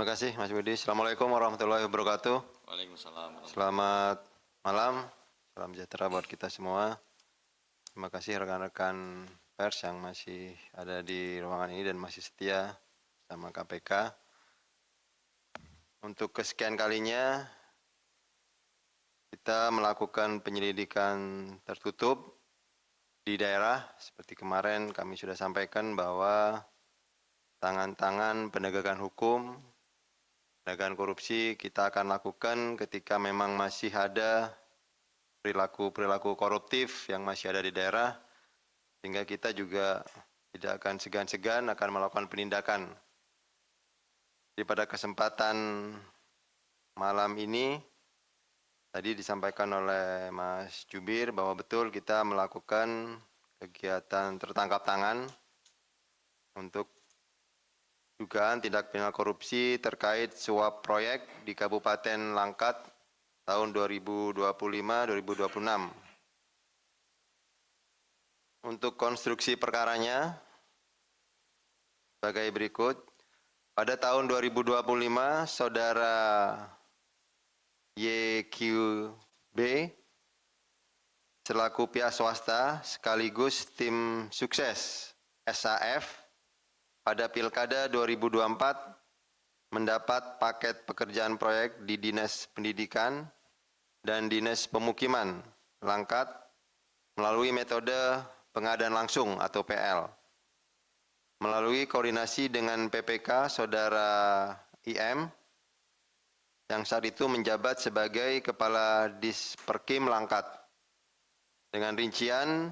Terima kasih Mas Budi. Assalamualaikum warahmatullahi wabarakatuh. Waalaikumsalam. Selamat malam, salam sejahtera buat kita semua. Terima kasih rekan-rekan pers yang masih ada di ruangan ini dan masih setia sama KPK. Untuk kesekian kalinya kita melakukan penyelidikan tertutup di daerah. Seperti kemarin kami sudah sampaikan bahwa tangan-tangan penegakan hukum, penegakan korupsi kita akan lakukan ketika memang masih ada perilaku-perilaku koruptif yang masih ada di daerah, sehingga kita juga tidak akan segan-segan akan melakukan penindakan. Jadi pada kesempatan malam ini, tadi disampaikan oleh Mas Jubir bahwa betul kita melakukan kegiatan tertangkap tangan untuk dugaan tindak pidana korupsi terkait suap proyek di Kabupaten Langkat tahun 2025-2026. Untuk konstruksi perkaranya sebagai berikut. Pada tahun 2025, Saudara YQB selaku pihak swasta sekaligus tim sukses SAF pada Pilkada 2024 mendapat paket pekerjaan proyek di Dinas Pendidikan dan Dinas Pemukiman Langkat melalui metode pengadaan langsung atau PL. Melalui koordinasi dengan PPK Saudara IM yang saat itu menjabat sebagai Kepala Disperkim Langkat. Dengan rincian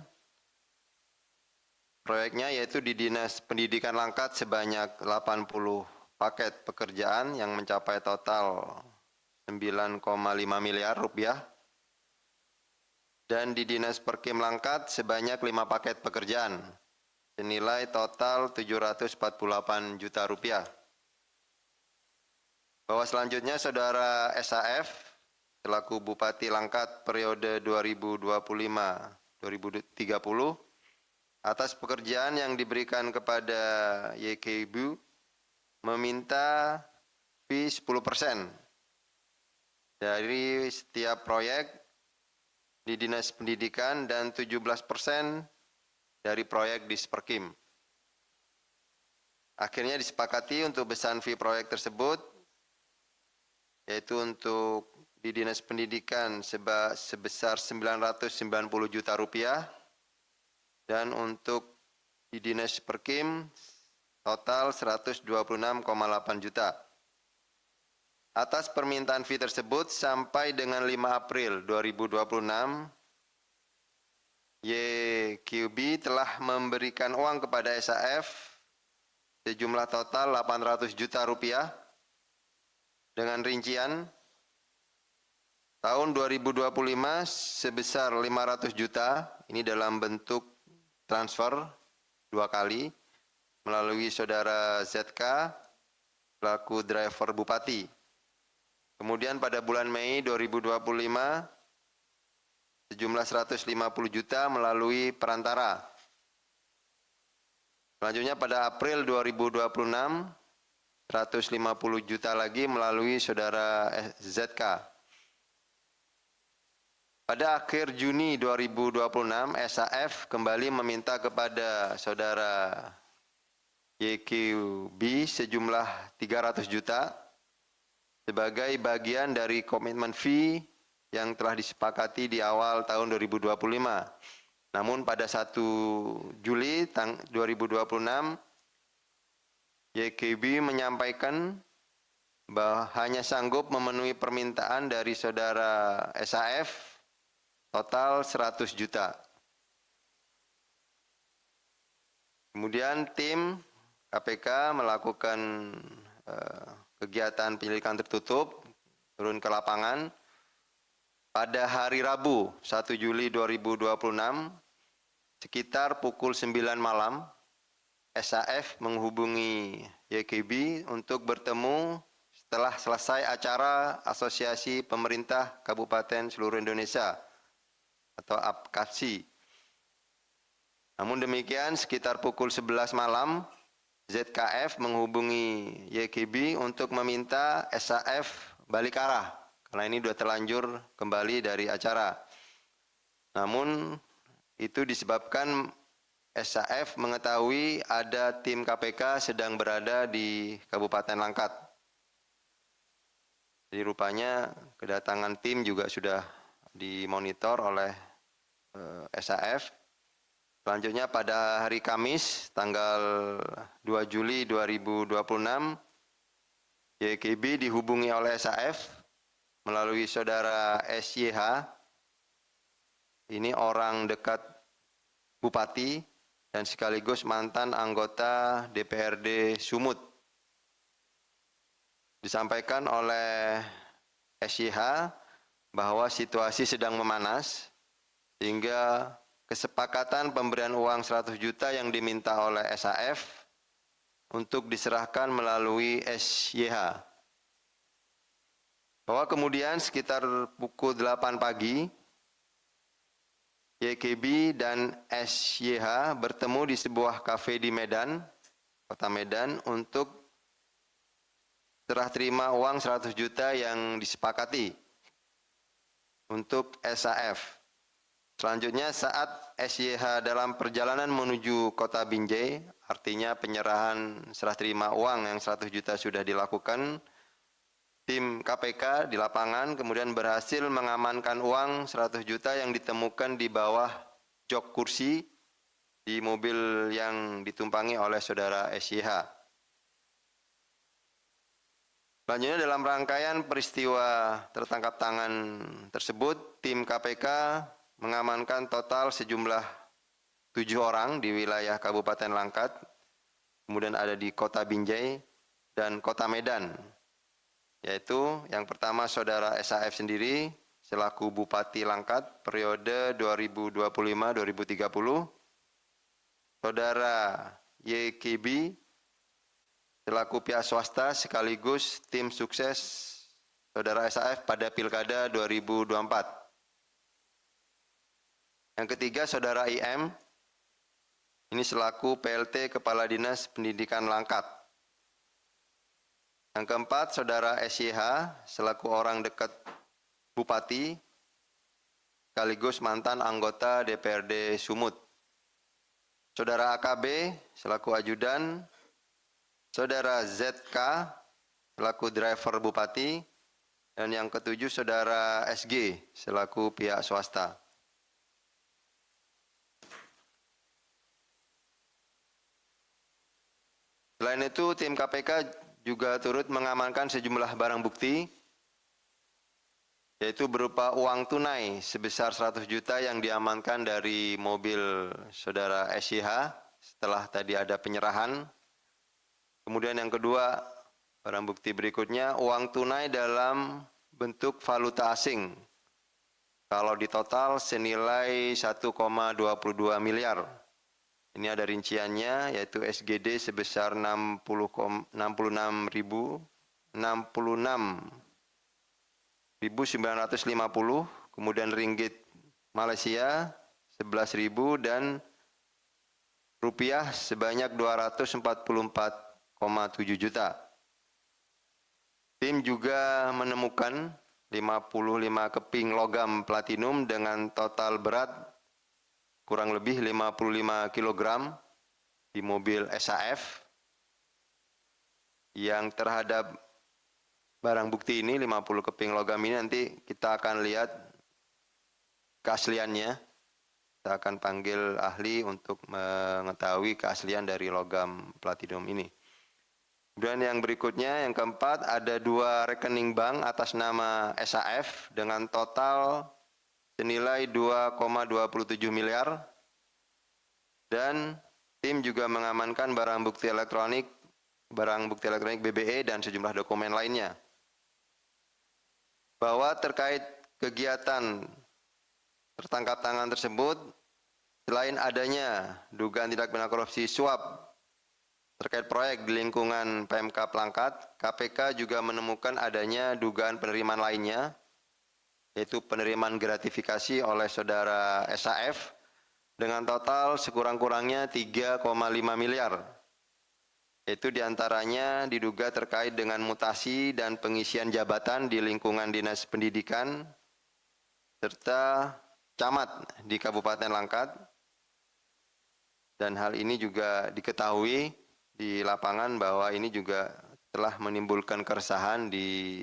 proyeknya yaitu di Dinas Pendidikan Langkat sebanyak 80 paket pekerjaan yang mencapai total 9,5 miliar rupiah. Dan di Dinas Perkim Langkat sebanyak 5 paket pekerjaan senilai total 748 juta rupiah. Bahwa selanjutnya Saudara SAF selaku Bupati Langkat periode 2025-2030 atas pekerjaan yang diberikan kepada YKB meminta fee 10% dari setiap proyek di Dinas Pendidikan dan 17% dari proyek Disperkim. Akhirnya disepakati untuk besaran fee proyek tersebut, yaitu untuk di Dinas Pendidikan sebesar 990 juta rupiah, dan untuk di Dinas Perkim total 126,8 juta. Atas permintaan fee tersebut sampai dengan 5 April 2026, YQB telah memberikan uang kepada SAF sejumlah total 800 juta rupiah dengan rincian tahun 2025 sebesar 500 juta, ini dalam bentuk transfer 2 kali melalui Saudara ZK selaku driver Bupati. Kemudian pada bulan Mei 2025 sejumlah 150 juta melalui perantara. Selanjutnya pada April 2026, 150 juta lagi melalui Saudara ZK. Pada akhir Juni 2026, SAF kembali meminta kepada Saudara YQB sejumlah 300 juta sebagai bagian dari komitmen fee yang telah disepakati di awal tahun 2025. Namun pada 1 Juli 2026, YQB menyampaikan bahwa hanya sanggup memenuhi permintaan dari Saudara SAF total 100 juta. Kemudian tim KPK melakukan kegiatan penyelidikan tertutup, turun ke lapangan. Pada hari Rabu 1 Juli 2026 sekitar pukul 9 malam SAF menghubungi YQB untuk bertemu setelah selesai acara Asosiasi Pemerintah Kabupaten Seluruh Indonesia atau APKASI. Namun demikian sekitar pukul 11 malam ZKF menghubungi YKB untuk meminta SAF balik arah, karena ini sudah terlanjur kembali dari acara. Namun itu disebabkan SAF mengetahui ada tim KPK sedang berada di Kabupaten Langkat. Jadi rupanya kedatangan tim juga sudah dimonitor oleh SAF. Selanjutnya pada hari Kamis tanggal 2 Juli 2026, YKB dihubungi oleh SAF melalui saudara SYH. Ini orang dekat Bupati dan sekaligus mantan anggota DPRD Sumut. Disampaikan oleh SYH bahwa situasi sedang memanas sehingga kesepakatan pemberian uang 100 juta yang diminta oleh SAF untuk diserahkan melalui SYH. Bahwa kemudian sekitar pukul 8 pagi, YKB dan SYH bertemu di sebuah kafe di Medan, Kota Medan, untuk serah terima uang 100 juta yang disepakati untuk SAF. Selanjutnya saat SYH dalam perjalanan menuju Kota Binjai, artinya penyerahan serah terima uang yang 100 juta sudah dilakukan, tim KPK di lapangan kemudian berhasil mengamankan uang 100 juta yang ditemukan di bawah jok kursi di mobil yang ditumpangi oleh saudara SYH. Selanjutnya dalam rangkaian peristiwa tertangkap tangan tersebut, tim KPK mengamankan total sejumlah 7 orang di wilayah Kabupaten Langkat, kemudian ada di Kota Binjai dan Kota Medan, yaitu yang pertama saudara SAF sendiri selaku Bupati Langkat periode 2025-2030, saudara YKB selaku pihak swasta sekaligus tim sukses saudara SAF pada Pilkada 2024. Yang ketiga, saudara IM, ini selaku PLT Kepala Dinas Pendidikan Langkat. Yang keempat, saudara SYH, selaku orang dekat Bupati, sekaligus mantan anggota DPRD Sumut. Saudara AKB, selaku ajudan, saudara ZK, selaku driver Bupati, dan yang ketujuh, saudara SG, selaku pihak swasta. Selain itu, tim KPK juga turut mengamankan sejumlah barang bukti, yaitu berupa uang tunai sebesar 100 juta yang diamankan dari mobil saudara SYH setelah tadi ada penyerahan. Kemudian yang kedua, barang bukti berikutnya, uang tunai dalam bentuk valuta asing. Kalau di total senilai 1,22 miliar. Ini ada rinciannya, yaitu SGD sebesar 66.950, kemudian ringgit Malaysia 11.000 dan rupiah sebanyak 244,7 juta. Tim juga menemukan 55 keping logam platinum dengan total berat kurang lebih 55 kg di mobil SAF, yang terhadap barang bukti ini 50 keping logam ini nanti kita akan lihat keasliannya. Kita akan panggil ahli untuk mengetahui keaslian dari logam platinum ini. Kemudian yang berikutnya, yang keempat, ada 2 rekening bank atas nama SAF dengan total senilai 2,27 miliar, dan tim juga mengamankan barang bukti elektronik BBE dan sejumlah dokumen lainnya. Bahwa terkait kegiatan tertangkap tangan tersebut, selain adanya dugaan tindak pidana korupsi suap terkait proyek di lingkungan Pemkab Langkat, KPK juga menemukan adanya dugaan penerimaan lainnya, yaitu penerimaan gratifikasi oleh saudara SAF dengan total sekurang-kurangnya 3,5 miliar, yaitu diantaranya diduga terkait dengan mutasi dan pengisian jabatan di lingkungan Dinas Pendidikan, serta camat di Kabupaten Langkat. Dan hal ini juga diketahui di lapangan bahwa ini juga telah menimbulkan keresahan di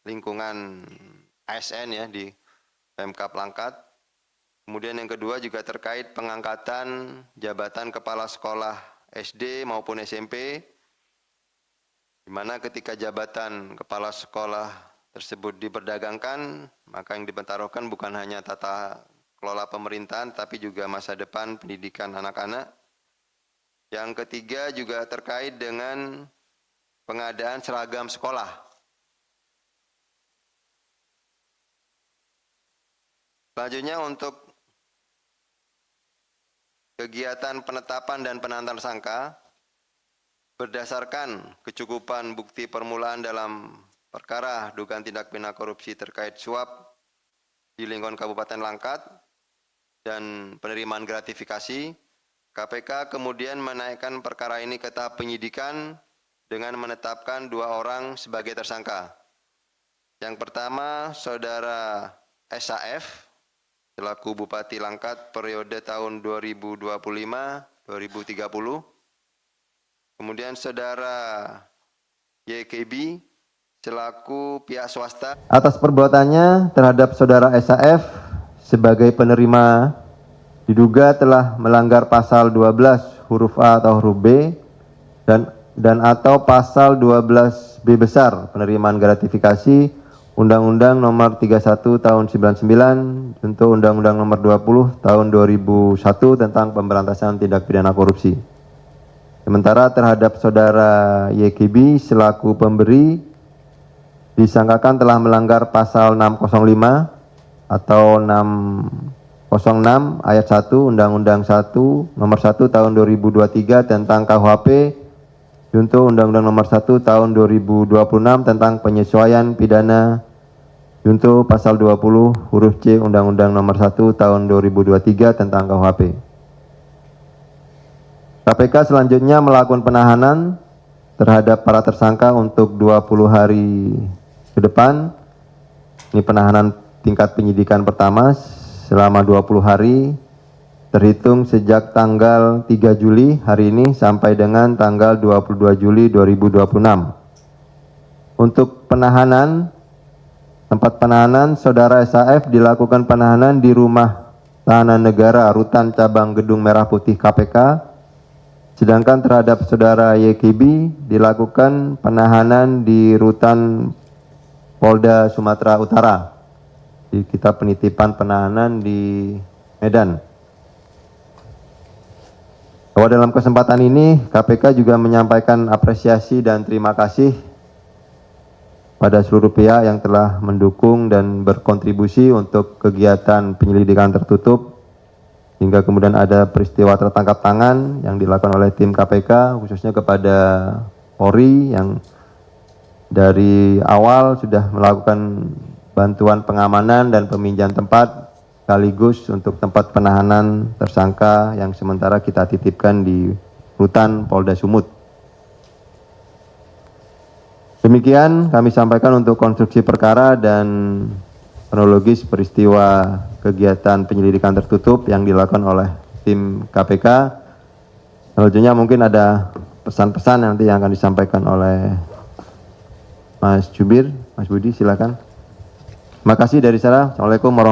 lingkungan ASN ya di Pemkab Langkat. Kemudian yang kedua juga terkait pengangkatan jabatan kepala sekolah SD maupun SMP, di mana ketika jabatan kepala sekolah tersebut diperdagangkan, maka yang dipertaruhkan bukan hanya tata kelola pemerintahan, tapi juga masa depan pendidikan anak-anak. Yang ketiga juga terkait dengan pengadaan seragam sekolah. Selanjutnya untuk kegiatan penetapan dan penahanan tersangka, berdasarkan kecukupan bukti permulaan dalam perkara dugaan tindak pidana korupsi terkait suap di lingkungan Kabupaten Langkat dan penerimaan gratifikasi, KPK kemudian menaikkan perkara ini ke tahap penyidikan dengan menetapkan 2 orang sebagai tersangka. Yang pertama, Saudara SAF, selaku Bupati Langkat periode tahun 2025-2030. Kemudian Saudara YKB, selaku pihak swasta. Atas perbuatannya terhadap Saudara SAF sebagai penerima diduga telah melanggar pasal 12 huruf A atau huruf B dan atau pasal 12B besar penerimaan gratifikasi Undang-Undang Nomor 31 Tahun 99 untuk Undang-Undang Nomor 20 Tahun 2001 tentang pemberantasan tindak pidana korupsi. Sementara terhadap Saudara YKB selaku pemberi disangkakan telah melanggar pasal 605 atau 606 ayat 1 Undang-Undang 1 Nomor 1 Tahun 2023 tentang KUHP untuk Undang-Undang Nomor 1 Tahun 2026 tentang penyesuaian pidana untuk pasal 20 huruf C Undang-Undang Nomor 1 Tahun 2023 tentang KUHP. KPK selanjutnya melakukan penahanan terhadap para tersangka untuk 20 hari ke depan. Ini penahanan tingkat penyidikan pertama selama 20 hari terhitung sejak tanggal 3 Juli hari ini sampai dengan tanggal 22 Juli 2026. Untuk tempat penahanan Saudara SAF dilakukan penahanan di Rumah Tahanan Negara Rutan Cabang Gedung Merah Putih KPK, sedangkan terhadap Saudara YKB dilakukan penahanan di Rutan Polda Sumatera Utara. Di kita penitipan penahanan di Medan. Bahwa dalam kesempatan ini KPK juga menyampaikan apresiasi dan terima kasih pada seluruh pihak yang telah mendukung dan berkontribusi untuk kegiatan penyelidikan tertutup hingga kemudian ada peristiwa tertangkap tangan yang dilakukan oleh tim KPK, khususnya kepada Polri yang dari awal sudah melakukan bantuan pengamanan dan peminjaman tempat sekaligus untuk tempat penahanan tersangka yang sementara kita titipkan di Rutan Polda Sumut. Demikian kami sampaikan untuk konstruksi perkara dan kronologis peristiwa kegiatan penyelidikan tertutup yang dilakukan oleh tim KPK. Selanjutnya mungkin ada pesan-pesan nanti yang akan disampaikan oleh Mas Jubir, Mas Budi, silakan. Terima kasih dari saya. Assalamualaikum warahmatullahi wabarakatuh.